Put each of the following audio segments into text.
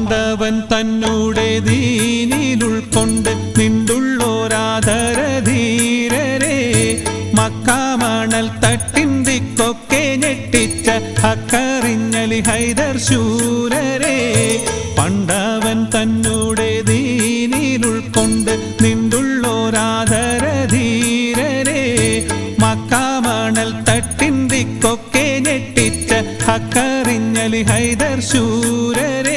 പണ്ടവൻ തന്നൂടെ ദീനിലുൾക്കൊണ്ട് നിണ്ടുള്ളോരാദരധീരരെ മക്കാമണൽ തട്ടിന്തിക്കൊക്കെ ഞെട്ടിച്ച ഹക്കറിഞ്ഞലി ഹൈദർ ശൂരരെ പണ്ടവൻ തന്നൂടെ ദീനിലുൾക്കൊണ്ട് നിണ്ടുള്ളോരാദരധീരരെ മക്കാമണൽ തട്ടിന്തിക്കൊക്കെ ഞെട്ടിച്ച ഹക്കറിഞ്ഞലി ഹൈദർ ശൂരരെ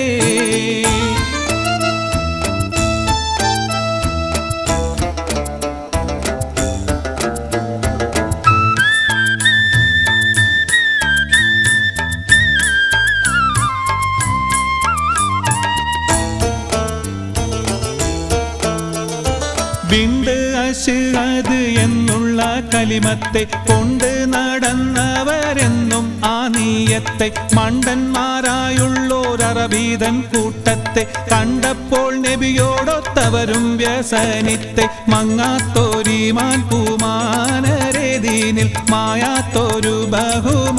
ബിണ്ട് അശ്ഹദ് എന്നുള്ള കലിമത്തെ കൊണ്ട് നടന്നവരെന്നും ആ നീയത്തെ മണ്ടന്മാരായുള്ളോരറബീതൻ കൂട്ടത്തെ കണ്ടപ്പോൾ നബിയോടൊത്തവരും വ്യസനിത്തെ മങ്ങാത്തോരീമാൻ പൂമാനരെ ദീനിൽ മായാത്തോരു ബഹുമാന്യരേദിത്ത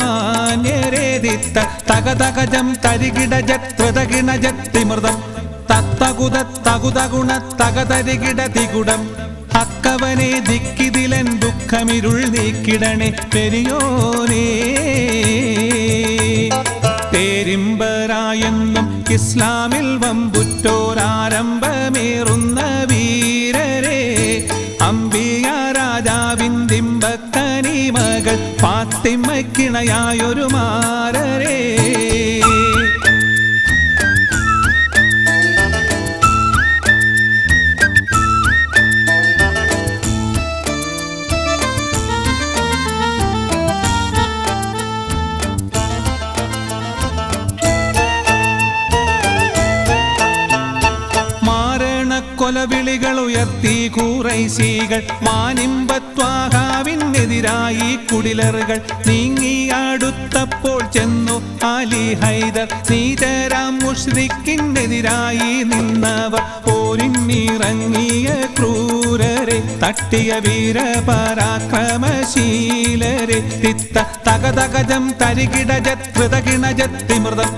തകതകജം തരികിടജത്രിതകിണജത്തിമൃതം തത്തകുതത്തകുതഗുണ തകതരികിടതികുടം ഹക്കവനെ ദിക്കിതിലൻ ദുഃഖമിരുൾ നീക്കിടണേ പെരിയോനേ പേരിമ്പരായെന്നും ഇസ്ലാമിൽ വമ്പുറ്റോരാരംഭമേറുന്ന വീരരെ അംബിയ രാജാവിന്ദിമ്പക്കനി മകൾ ഫാത്തിമയ്ക്കിണയായൊരു മാരരെ കൊലവിളികൾ ഉയർത്തി ഖുറൈശികൾ മാനിമ്പത്വാഹാവിനെതിരായി കുടിലറുകൾ നീങ്ങിയടുത്തപ്പോൾ ചെന്നു അലി ഹൈദർ നീതരാം മുശ്രിക്കിനെതിരായി നിന്നവർ പോരിന്നിറങ്ങിയ ക്രൂരരെ തട്ടിയ വീരപരാക്രമശീലരെ തിത്ത തകതകജം തരികിടജത്രിതകിണജത്തിമൃതം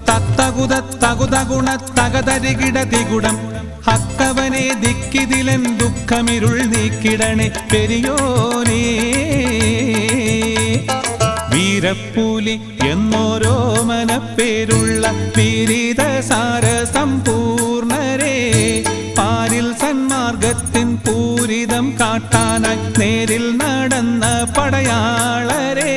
തത്തകുതത്തകുതഗുണ തകതരികിടതികുടം ഹക്കവനെ ദിക്കിതിലൻ ദുഃഖമിരുൾ നീക്കിടണേ പെരിയോനേ വീരപ്പൂലി എന്നോരോ മനപ്പേരുള്ള പീരിതസാര സമ്പൂർണരെ പാരിൽ സന്മാർഗത്തിൻ പൂരിതം കാട്ടാനായി നേരിൽ നടന്ന പടയാളരെ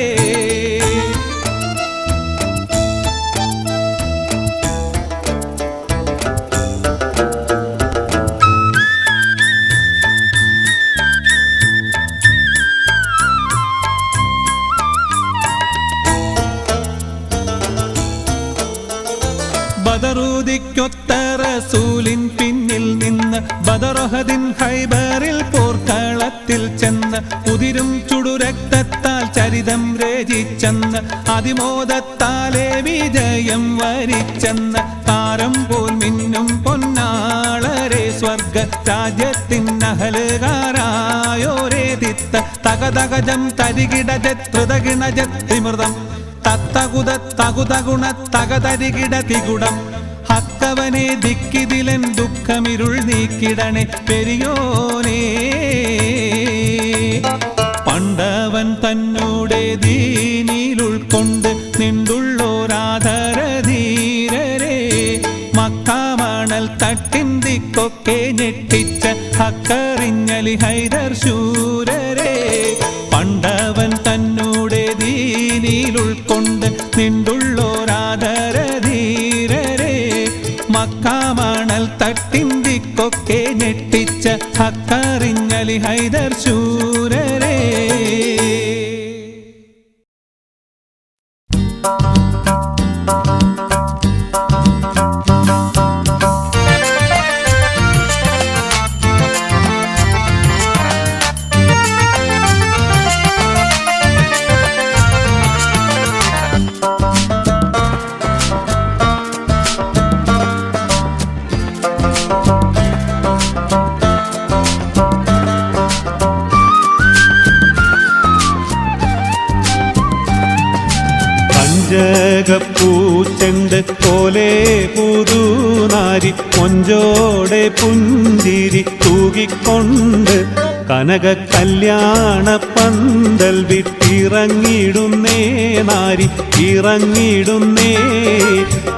ബദറുദിക്കൊത്ത റസൂലിൻ പിന്നിൽ നിന്ന് ബദറുഹദിൻ ഹൈബറിൽ പോർക്കളത്തിൽ ചെന്ന് ഉതിരും ചുടുരക്തത്താൽ ചരിതം രചിച്ചെന്ന് അതിമോദത്താലെ വിജയം വരിച്ചെന്ന് താരം പോൽ മിന്നും പൊന്നാളരെ സ്വർഗ രാജ്യത്തിൻ അഹലുകാരായോരേ തിത്ത തകതകജം തരികിടജത്രിതകിണജത്തിമൃതം തത്തകുതത്തകുതഗുണ തകതരികിടതികുടം ഹക്കവനെ ദിക്കിതിലൻ ദുഃഖമിരുൾ നീക്കിടണേ പെരിയോനേ പണ്ടവൻ തന്നൂടെ ദീനിലുൾക്കൊണ്ട് നിണ്ടുള്ളോരാദരധീരരെ മക്കാമണൽ തട്ടിന്തിക്കൊക്കെ ഞെട്ടിച്ച ഹക്കറിഞ്ഞലി ഹൈദർ ശൂരരെ പണ്ടവൻ തന്നൂടെ ദീനിലുൾക്കൊണ്ട് നിണ്ടുള്ളോരാദരധീരരെ മക്കാമണൽ തട്ടിന്തിക്കൊക്കെ ഞെട്ടിച്ച ഹക്കറിഞ്ഞലി ഹൈദർ ശൂരരെ കഞ്ചകപ്പൂച്ചെണ്ട് പോലെ പുതുനാരി കൊഞ്ചോടെ പുഞ്ചിരി തൂകിക്കൊണ്ട് കനക കല്യാണ പന്തൽ വിട്ടിറങ്ങിടുന്നേ നാരി ഇറങ്ങിടുന്നേ.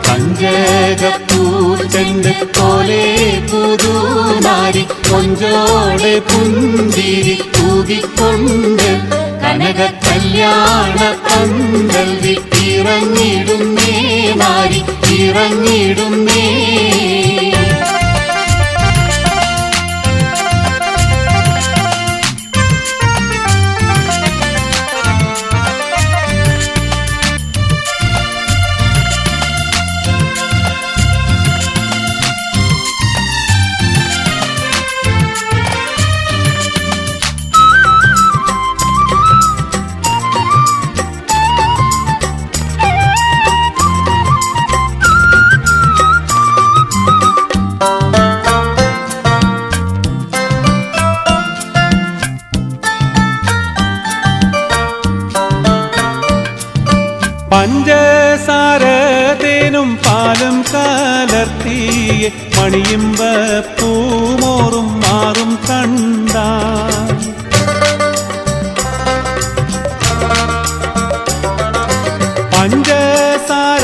കഞ്ചകപ്പൂച്ചെണ്ട് പോലെ പുതുനാരി കൊഞ്ചോടെ പുഞ്ചിരി തൂകിക്കൊണ്ട് കനക കല്യാണ പന്തൽ വിട്ടിറങ്ങിടുന്നേ നാരി ഇറങ്ങിടുന്നേ. പഞ്ചസാര തേനും പാലും കലർത്തിയ മണിയുമ്പ പൂമോറും മാറും കണ്ട പഞ്ചസാര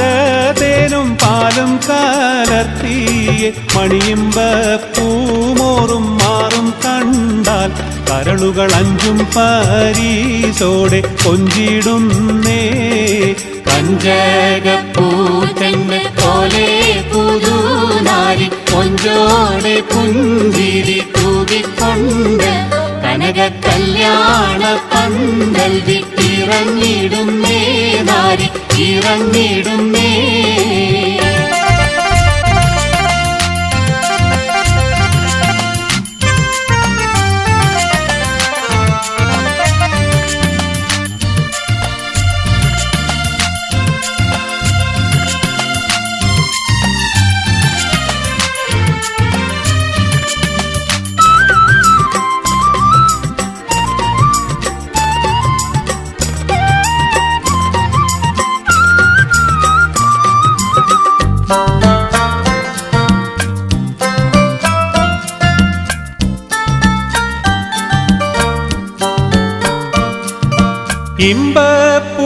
തേനും പാലും കലർത്തിയ മണിയുമ്പ പൂമോറും മാറും കണ്ടാൽ കരളുകൾ അഞ്ചും പരീസോടെ കൊഞ്ചിടുന്നേ. കഞ്ചകപ്പൂച്ചെണ്ട് പോലെ പുതുനാരി കൊഞ്ചോടെ പുഞ്ചിരി തൂകിക്കൊണ്ട് കനക കല്യാണ പന്തൽ വിട്ടിറങ്ങിടുന്നേ നാരി ഇറങ്ങിടുന്നേ.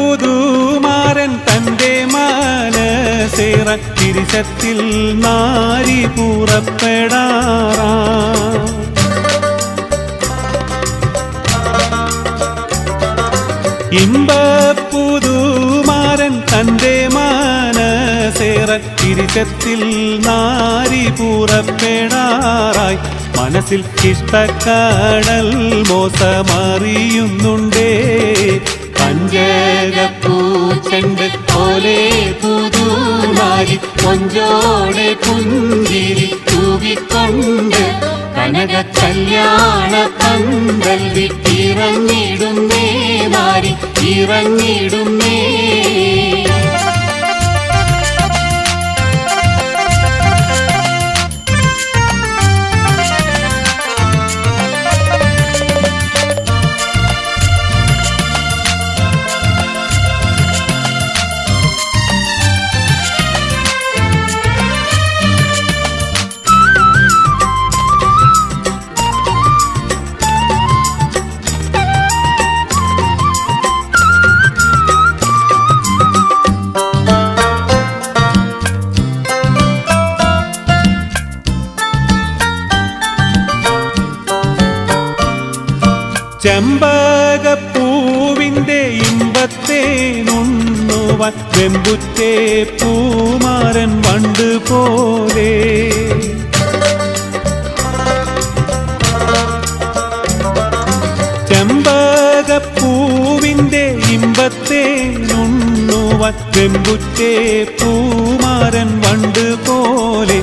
ഇമ്പപ്പുതുമാരൻ തൻ്റെ മനസേറ തിരിശത്തിൽ നാരി പുറപ്പെടാറാ. ഇമ്പപ്പുതുമാരൻ തൻ്റെ മനസേറ തിരിശത്തിൽ നാരി പുറപ്പെടാറായി. മനസ്സിൽ ഇഷ്ടക്കടൽ മോസമറിയുന്നുണ്ടേ. കഞ്ചകപ്പൂച്ചെണ്ട് പോലെ പുതുനാരി കൊഞ്ചോടെ പുഞ്ചിരി തൂകിക്കൊണ്ട് കനക കല്യാണ പന്തൽ വിട്ടിറങ്ങിടുന്നേ നാരി ഇറങ്ങിടുന്നേ. ചെമ്പകപ്പൂവിൻ്റെ ഇമ്പത്തെ നുണ്ണുവാൻ വെമ്പുറ്റേ പൂമാരൻ വണ്ട് പോലെ. ചെമ്പകപ്പൂവിൻ്റെ ഇമ്പത്തെ നുണ്ണുവാൻ വെമ്പുറ്റേ പൂമാരൻ വണ്ട് പോലെ.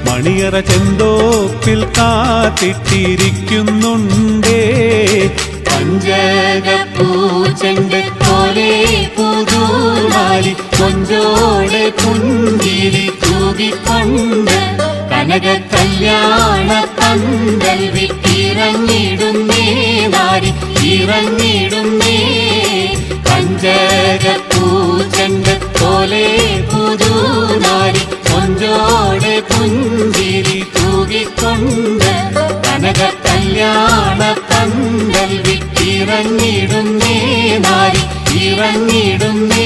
മണിയറ ചെന്തോപ്പിൽ കാത്തിട്ടിരിക്കുന്നുണ്ടേ. കഞ്ചകപ്പൂച്ചെണ്ട് പോലെ പുതുനാരി കൊഞ്ചോടെ പുഞ്ചിരി തൂകിക്കൊണ്ട് കനക കല്യാണ പന്തൽ വിട്ടിറങ്ങിടുന്നേ നാരി ഇറങ്ങിടുന്നേ. കഞ്ചകപ്പൂച്ചെണ്ട് ഇറങ്ങിടുന്നേ നാരി ഇറങ്ങിടുന്നേ.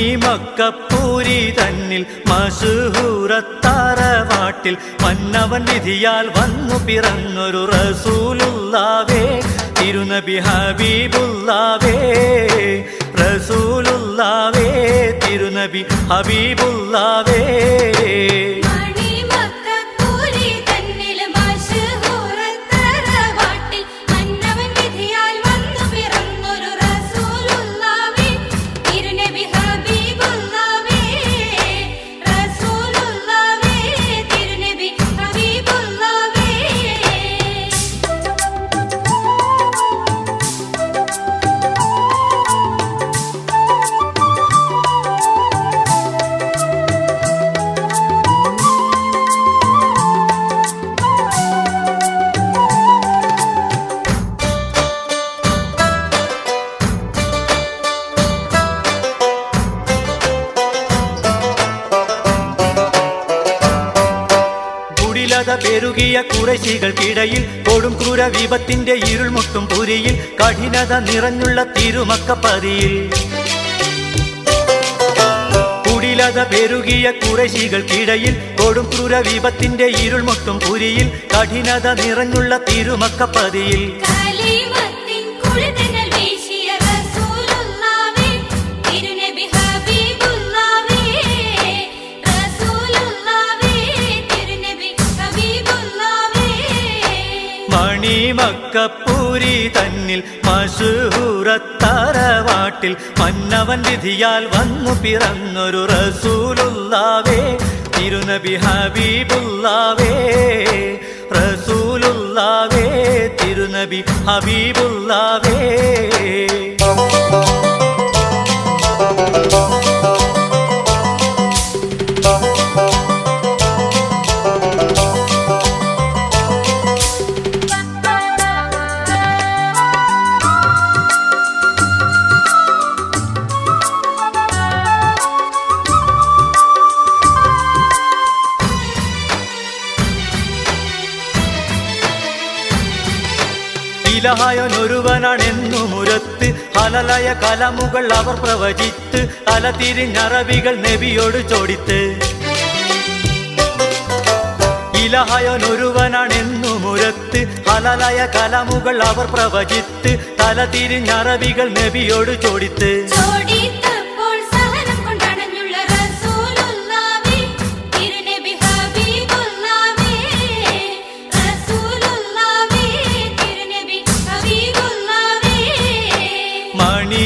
മണിമക്കപ്പൂരി തന്നിൽ മശൂഹൂറത്താറവാട്ടിൽ മന്നവൻ വിധിയാൽ വന്നു പിറന്നൊരു റസൂലുള്ളാവേ തിരുനബി ഹബീബുള്ളാവേ റസൂലുള്ളാവേ തിരുനബി ഹബീബുള്ളാവേ. പെരുകിയ കുറശികൾക്കിടയിൽ കൊടും ക്രൂര വിപത്തിന്റെ ഇരുൾമുട്ടും പുരിയിൽ കഠിനത നിറഞ്ഞുള്ള തിരുമക്കപ്പതിയിൽ കുടിലത പെരുകിയ കുറശികൾക്കിടയിൽ കൊടും ക്രൂര വിപത്തിന്റെ ഇരുൾമുട്ടും പുരിയിൽ കഠിനത നിറഞ്ഞുള്ള തിരുമക്കപ്പതിയിൽ മണിമക്കപ്പൂരി തന്നിൽ മശൂഹൂറത്താറവാട്ടിൽ മന്നവൻ വിധിയാൽ വന്നു പിറന്നൊരു റസൂലുള്ളാവേ തിരുനബി ഹബീബുള്ളാവേ റസൂലുള്ളാവേ തിരുനബി ഹബീബുള്ളാവേ. ഇലാഹയൊരുവനാണെന്നു മുരത്ത് ഹലലയ കലമുകൾ അവർ പ്രവചിത്ത് അലതിരിഞ്ഞറബികൾ നബിയോട് ചോദിത്ത്. ഇലാഹയൊരുവനാണെന്നു മുരത്ത് ഹലലയ കലമുകൾ അവർ പ്രവചിത്ത് തലതിരിഞ്ഞറബികൾ നബിയോട് ചോദിത്ത്.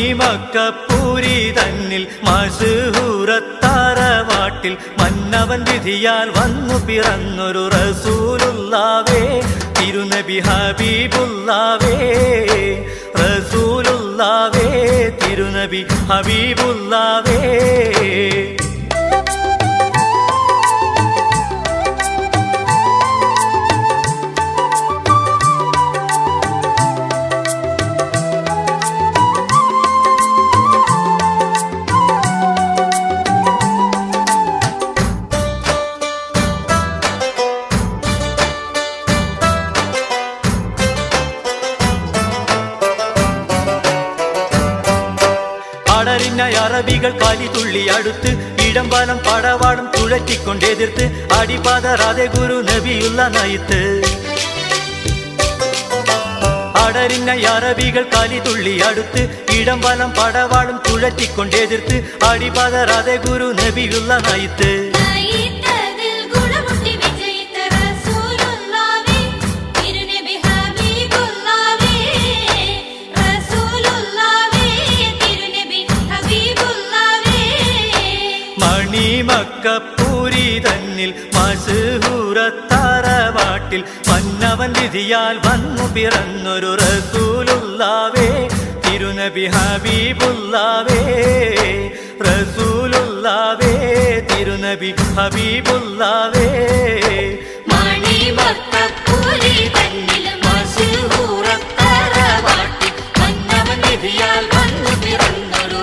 മണിമക്കപ്പൂരി തന്നിൽ മശൂഹൂറത്താറവാട്ടിൽ മന്നവൻ വിധിയാൽ വന്നു പിറന്നൊരു റസൂലുള്ളാവേ തിരുനബി ഹബീബുള്ളാവേ റസൂലുള്ളാവേ തിരുനബി ഹബീബുള്ളാവേ. അറബികൾ കാലിതുള്ളി അടുത്ത് ഇടംബലം പടവാടും തുഴറ്റിക്കൊണ്ടെതിർത്ത് അടിപാതറാതെ ഗുരു നബിയുള്ള നയിത്ത്. അടരിഞ്ഞ അറബികൾ കാലിതുള്ളി അടുത്ത് ഇടംബലം പടവാടും തുഴറ്റിക്കൊണ്ടെതിർത്ത് അടിപാതറാതെ ഗുരു നബിയുള്ള നയിത്ത്. മണിമക്കപ്പൂരി തന്നിൽ മശൂഹൂറത്താറവാട്ടിൽ നാട്ടിൽ മന്നവൻ വിധിയാൽ വന്നു പിറന്നൊരു റസൂലുള്ളാവേ തിരുനബി ഹബീബുള്ളാവേ റസൂലുള്ളാവേ തിരുനബി ഹബീബുള്ളാവേ മണിമത്തപ്പൂരി തന്നിൽ മശഹൂറത്തറവാട്ടിൽ മന്നവൻ വിധിയാൽ വന്നു പിറന്നൊരു